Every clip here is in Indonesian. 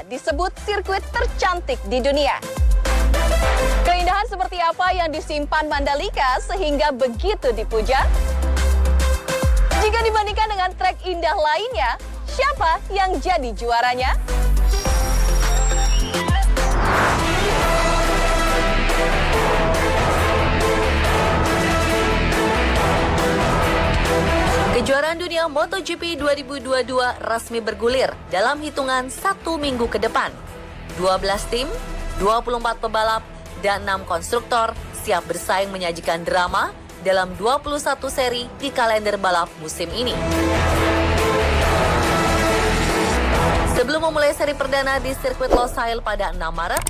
Mandalika disebut sirkuit tercantik di dunia. Keindahan seperti apa yang disimpan Mandalika sehingga begitu dipuja? Jika dibandingkan dengan trek indah lainnya, siapa yang jadi juaranya? Kejuaraan dunia MotoGP 2022 resmi bergulir dalam hitungan 1 minggu ke depan. 12 tim, 24 pebalap, dan 6 konstruktor siap bersaing menyajikan drama dalam 21 seri di kalender balap musim ini. Sebelum memulai seri perdana di sirkuit Losail pada 6 Maret,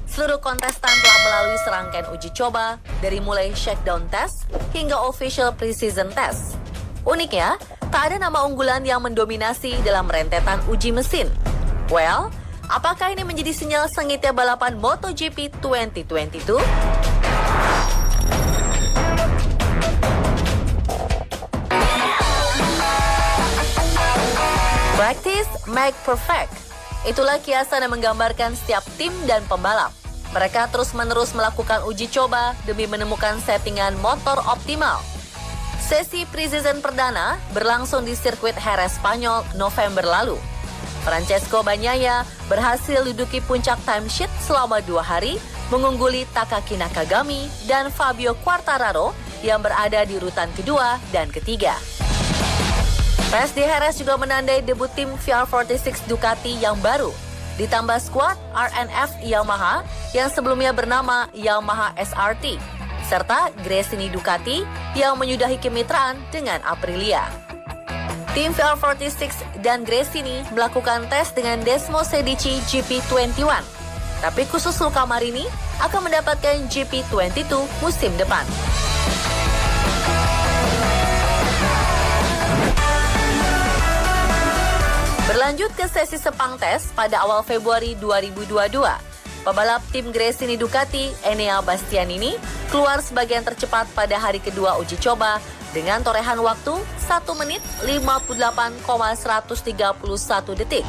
seluruh kontestan telah melalui serangkaian uji coba dari mulai shakedown test hingga official pre-season test. Uniknya, tak ada nama unggulan yang mendominasi dalam rentetan uji mesin. Well, apakah ini menjadi sinyal sengitnya balapan MotoGP 2022? Practice make perfect. Itulah kiasan yang menggambarkan setiap tim dan pembalap. Mereka terus-menerus melakukan uji coba demi menemukan settingan motor optimal. Sesi pre-season perdana berlangsung di sirkuit Jerez Spanyol November lalu. Francesco Bagnaia berhasil duduki puncak timesheet selama 2 hari, mengungguli Takaki Nakagami dan Fabio Quartararo yang berada di urutan kedua dan ketiga. Tes di Jerez juga menandai debut tim VR46 Ducati yang baru, ditambah skuad RNF Yamaha yang sebelumnya bernama Yamaha SRT. Serta Gresini Ducati yang menyudahi kemitraan dengan Aprilia. Tim VR46 dan Gresini melakukan tes dengan Desmo Sedici GP21. Tapi khusus Luca Marini akan mendapatkan GP22 musim depan. Berlanjut ke sesi Sepang tes pada awal Februari 2022. Pebalap tim Gresini Ducati, Enea Bastianini, keluar sebagian tercepat pada hari kedua uji coba dengan torehan waktu 1 menit 58,131 detik.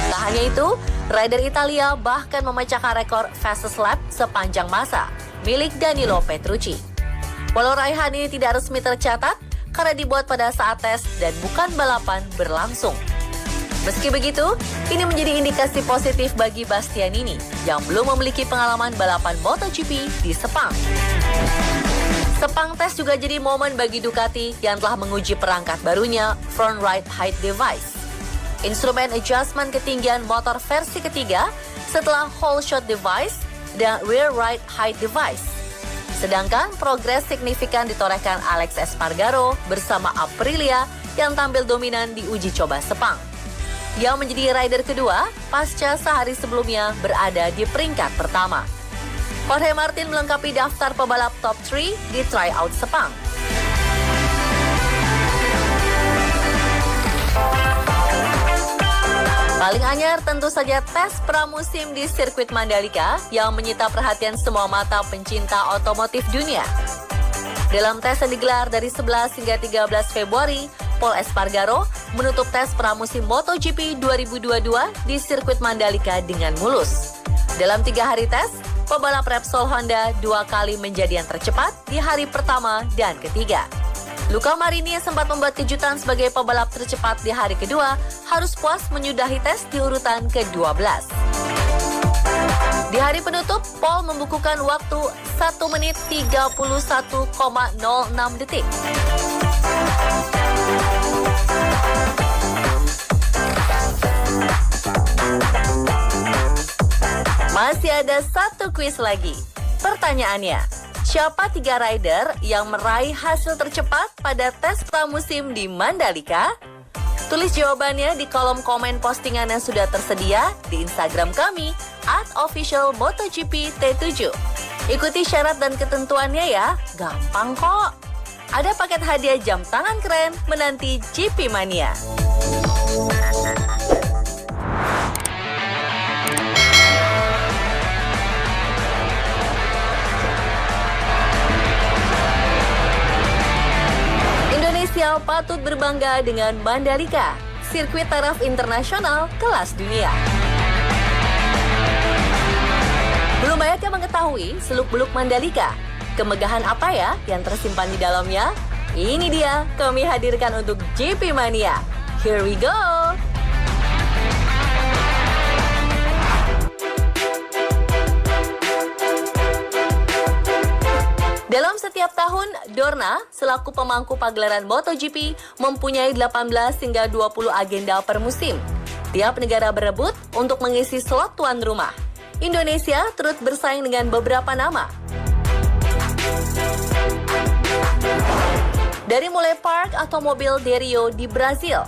Tak hanya itu, rider Italia bahkan memecahkan rekor fastest lap sepanjang masa, milik Danilo Petrucci. Walau raihan ini tidak resmi tercatat, karena dibuat pada saat tes dan bukan balapan berlangsung. Meski begitu, ini menjadi indikasi positif bagi Bastianini yang belum memiliki pengalaman balapan MotoGP di Sepang. Sepang tes juga jadi momen bagi Ducati yang telah menguji perangkat barunya Front Right Height Device. Instrumen adjustment ketinggian motor versi ketiga setelah Whole Shot Device dan Rear Right Height Device. Sedangkan progres signifikan ditorehkan Alex Espargaro bersama Aprilia yang tampil dominan di uji coba Sepang. Yang menjadi rider kedua pasca sehari sebelumnya berada di peringkat pertama. Jorge Martin melengkapi daftar pebalap top 3 di tryout Sepang. Paling anyar tentu saja tes pramusim di sirkuit Mandalika yang menyita perhatian semua mata pencinta otomotif dunia. Dalam tes yang digelar dari 11 hingga 13 Februari, Pol Espargaro menutup tes pramusim MotoGP 2022 di sirkuit Mandalika dengan mulus. Dalam 3 hari tes, pebalap Repsol Honda 2 kali menjadi yang tercepat di hari pertama dan ketiga. Luca Marini yang sempat membuat kejutan sebagai pebalap tercepat di hari kedua harus puas menyudahi tes di urutan ke-12. Di hari penutup, Pol membukukan waktu 1 menit 31,06 detik. Masih ada satu kuis lagi. Pertanyaannya, siapa 3 rider yang meraih hasil tercepat pada tes pramusim di Mandalika? Tulis jawabannya di kolom komen postingan yang sudah tersedia di Instagram kami @officialmotogp-t7. Ikuti syarat dan ketentuannya ya, gampang kok. Ada paket hadiah jam tangan keren menanti GP Mania. Indonesia patut berbangga dengan Mandalika, sirkuit taraf internasional kelas dunia. Belum banyak yang mengetahui seluk-beluk Mandalika. Kemegahan apa ya yang tersimpan di dalamnya? Ini dia kami hadirkan untuk GP Mania. Here we go! Dalam setiap tahun, Dorna selaku pemangku pagelaran MotoGP mempunyai 18 hingga 20 agenda per musim. Tiap negara berebut untuk mengisi slot tuan rumah. Indonesia turut bersaing dengan beberapa nama. Dari mulai park atau mobil Derio di Brazil,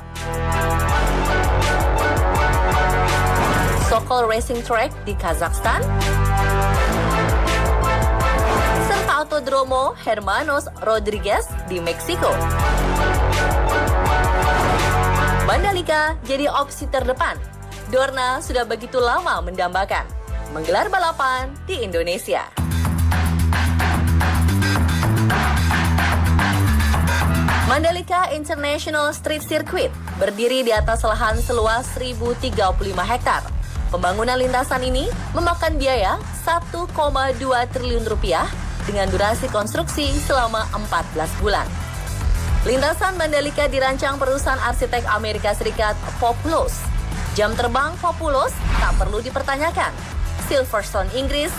Sokol Racing Track di Kazakhstan, serta Autodromo Hermanos Rodriguez di Meksiko. Mandalika jadi opsi terdepan. Dorna sudah begitu lama mendambakan menggelar balapan di Indonesia. Mandalika International Street Circuit berdiri di atas lahan seluas 1.035 hektar. Pembangunan lintasan ini memakan biaya 1,2 triliun rupiah dengan durasi konstruksi selama 14 bulan. Lintasan Mandalika dirancang perusahaan arsitek Amerika Serikat Populous. Jam terbang Populous tak perlu dipertanyakan. Silverstone Inggris,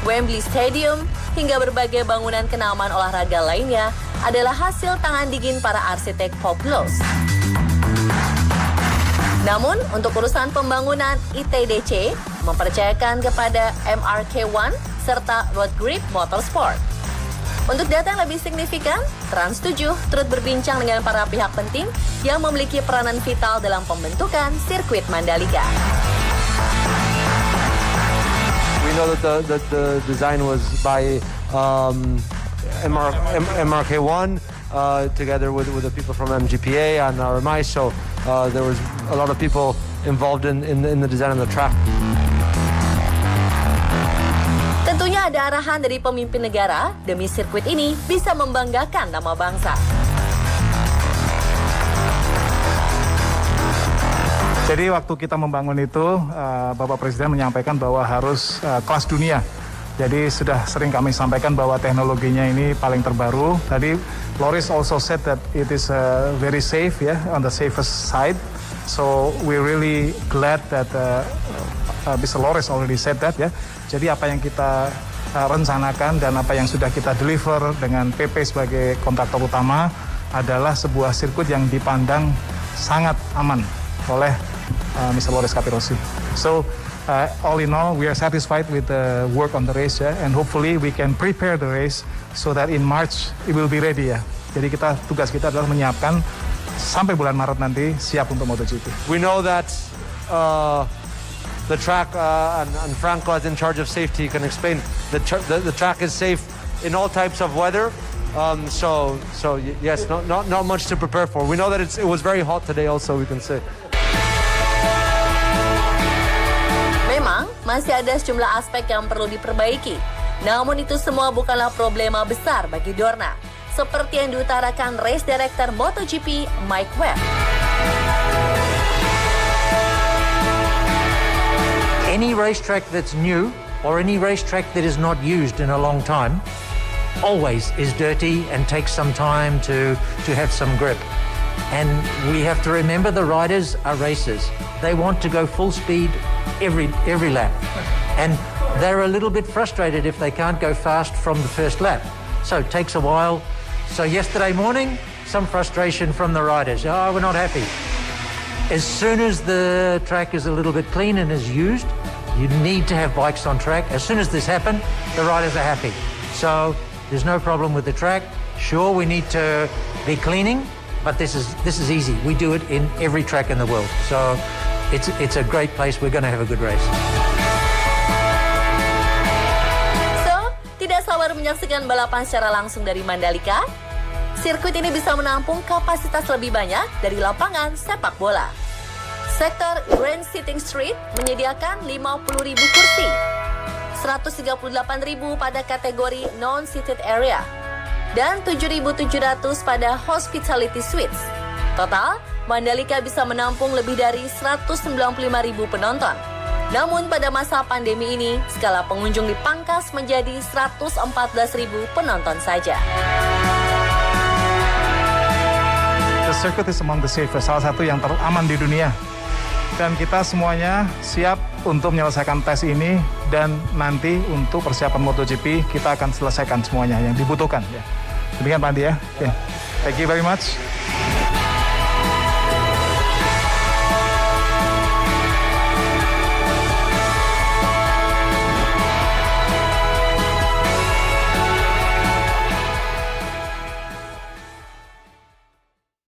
Wembley Stadium, hingga berbagai bangunan kenamaan olahraga lainnya adalah hasil tangan dingin para arsitek Populous. Namun, untuk urusan pembangunan ITDC mempercayakan kepada MRK1 serta Road Grip Motorsport. Untuk data yang lebih signifikan, Trans7 turut berbincang dengan para pihak penting yang memiliki peranan vital dalam pembentukan sirkuit Mandalika. We know that the design was by MRK1 together with the people from MGPA and RMI, so there was a lot of people involved in the design of the track. Tentunya ada arahan dari pemimpin negara demi sirkuit ini bisa membanggakan nama bangsa. Jadi waktu kita membangun itu, Bapak Presiden menyampaikan bahwa harus kelas dunia. Jadi sudah sering kami sampaikan bahwa teknologinya ini paling terbaru. Tadi Loris also said that it is very safe, on the safest side. So we really glad that Mr. Loris already said that, Jadi apa yang kita rencanakan dan apa yang sudah kita deliver dengan PP sebagai kontraktor utama adalah sebuah sirkuit yang dipandang sangat aman oleh Mr. Loris Capirossi. So all in all, we are satisfied with the work on the race, and hopefully we can prepare the race so that in March it will be ready, Jadi tugas kita adalah menyiapkan sampai bulan Maret nanti siap untuk MotoGP. We know that the track and Franco is in charge of safety. Can explain the track is safe in all types of weather. So yes, not much to prepare for. We know that it was very hot today. Also, we can say. Memang masih ada sejumlah aspek yang perlu diperbaiki. Namun itu semua bukanlah problema besar bagi Dorna. Seperti yang diutarakan Race Director MotoGP Mike Webb. Any racetrack that's new or any racetrack that is not used in a long time always is dirty and takes some time to have some grip. And we have to remember the riders are racers. They want to go full speed every lap. And they're a little bit frustrated if they can't go fast from the first lap. So it takes a while. So yesterday morning, some frustration from the riders. Oh, we're not happy. As soon as the track is a little bit clean and is used, you need to have bikes on track. As soon as this happens, the riders are happy. So there's no problem with the track. Sure, we need to be cleaning, but this is easy. We do it in every track in the world. So it's a great place. We're going to have a good race. So, tidak sabar menyaksikan balapan secara langsung dari Mandalika. Sirkuit ini bisa menampung kapasitas lebih banyak dari lapangan sepak bola. Sektor Grand Sitting Street menyediakan 50.000 kursi, 138.000 pada kategori non-seated area, dan 7.700 pada Hospitality Suites. Total, Mandalika bisa menampung lebih dari 195.000 penonton. Namun pada masa pandemi ini, skala pengunjung dipangkas menjadi 114.000 penonton saja. The circuit is among the safest, salah satu yang teraman di dunia. Dan kita semuanya siap untuk menyelesaikan tes ini dan nanti untuk persiapan MotoGP kita akan selesaikan semuanya yang dibutuhkan. Ya. Demikian Pak Andi ya. Okay. Thank you very much.